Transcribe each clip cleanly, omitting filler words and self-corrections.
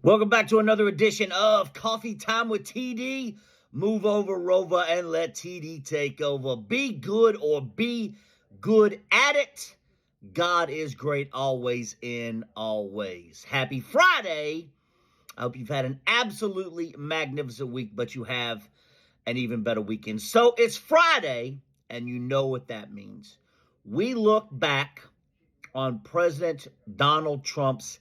Welcome back to another edition of Coffee Time with TD. Move over, Rover, and let TD take over. Be good or be good at it. God is great always in all ways. Happy Friday. I hope you've had an absolutely magnificent week, but you have an even better weekend. So it's Friday, and you know what that means. We look back on President Donald Trump's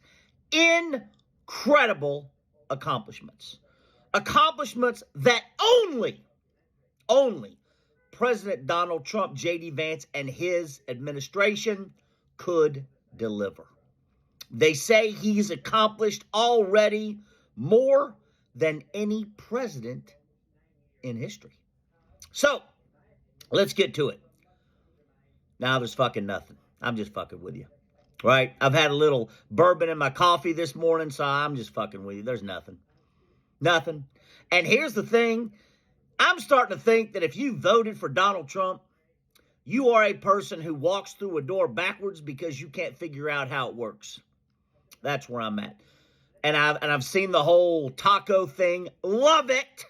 incredible accomplishments. Accomplishments that only President Donald Trump, J.D. Vance, and his administration could deliver. They say he's accomplished already more than any president in history. So, let's get to it. Now there's fucking nothing. I'm just fucking with you. Right? I've had a little bourbon in my coffee this morning, so I'm just fucking with you. There's nothing. Nothing. And here's the thing. I'm starting to think that if you voted for Donald Trump, you are a person who walks through a door backwards because you can't figure out how it works. That's where I'm at. And I've seen the whole taco thing. Love it.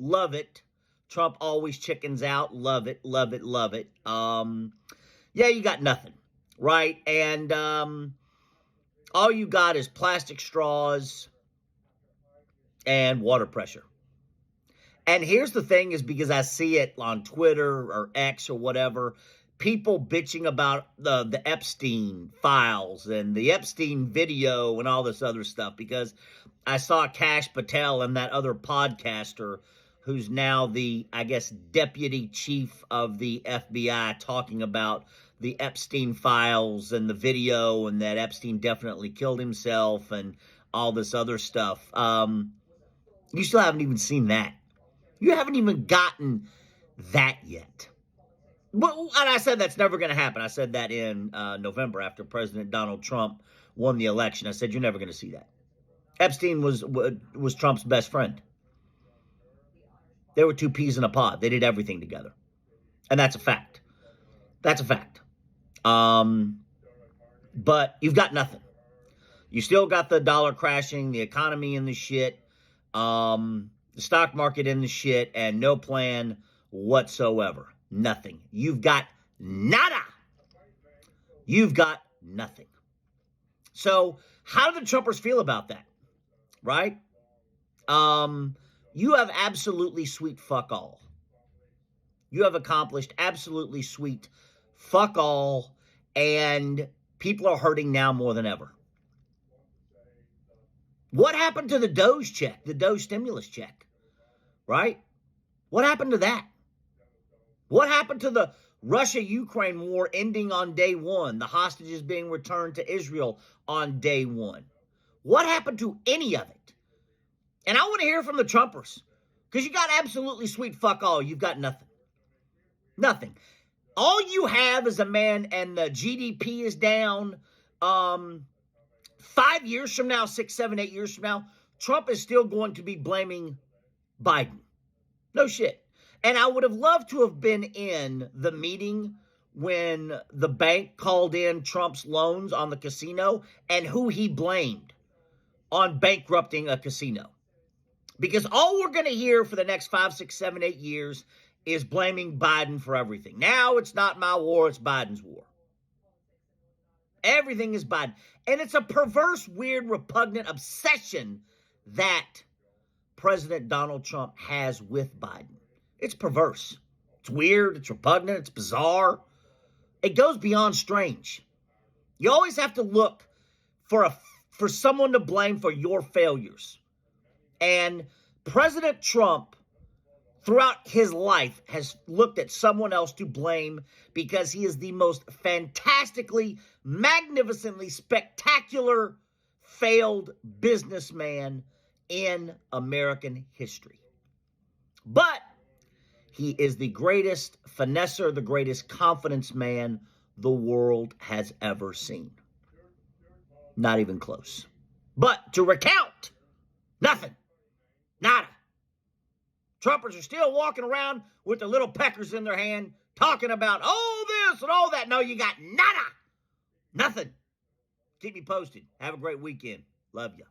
Love it. Trump always chickens out. Love it. Love it. Love it. Yeah, you got nothing. Right? And all you got is plastic straws and water pressure. And here's the thing is because I see it on Twitter or X or whatever, people bitching about the Epstein files and the Epstein video and all this other stuff, because I saw Kash Patel and that other podcaster who's now the, I guess, deputy chief of the FBI talking about the Epstein files and the video and that Epstein definitely killed himself and all this other stuff. You still haven't even seen that. You haven't even gotten that yet. Well, and I said that's never going to happen. I said that in November after President Donald Trump won the election. I said, you're never going to see that. Epstein was Trump's best friend. They were two peas in a pod. They did everything together. And that's a fact. That's a fact. But you've got nothing. You still got the dollar crashing, the economy in the shit, the stock market in the shit, and no plan whatsoever. Nothing. You've got nada. You've got nothing. So how do the Trumpers feel about that? Right? You have absolutely sweet fuck all. You have accomplished absolutely sweet fuck all, and people are hurting now more than ever. What happened to the Doge check, the Doge stimulus check, right? What happened to that? What happened to the Russia-Ukraine war ending on day one, the hostages being returned to Israel on day one? What happened to any of it? And I want to hear from the Trumpers, because you got absolutely sweet fuck all. You've got nothing. Nothing. All you have is a man, and the GDP is down. 5 years from now, 6, 7, 8 years from now, Trump is still going to be blaming Biden. No shit. And I would have loved to have been in the meeting when the bank called in Trump's loans on the casino and who he blamed on bankrupting a casino. Because all we're going to hear for the next 5, 6, 7, 8 years is blaming Biden for everything. Now it's not my war, it's Biden's war. Everything is Biden. And it's a perverse, weird, repugnant obsession that President Donald Trump has with Biden. It's perverse. It's weird. It's repugnant. It's bizarre. It goes beyond strange. You always have to look for someone to blame for your failures. And President Trump, throughout his life, has looked at someone else to blame because he is the most fantastically, magnificently, spectacular, failed businessman in American history. But he is the greatest finesser, the greatest confidence man the world has ever seen. Not even close. But to recount, nothing. Nada. Trumpers are still walking around with their little peckers in their hand, talking about all this and all that. No, you got nada. Nothing. Keep me posted. Have a great weekend. Love you.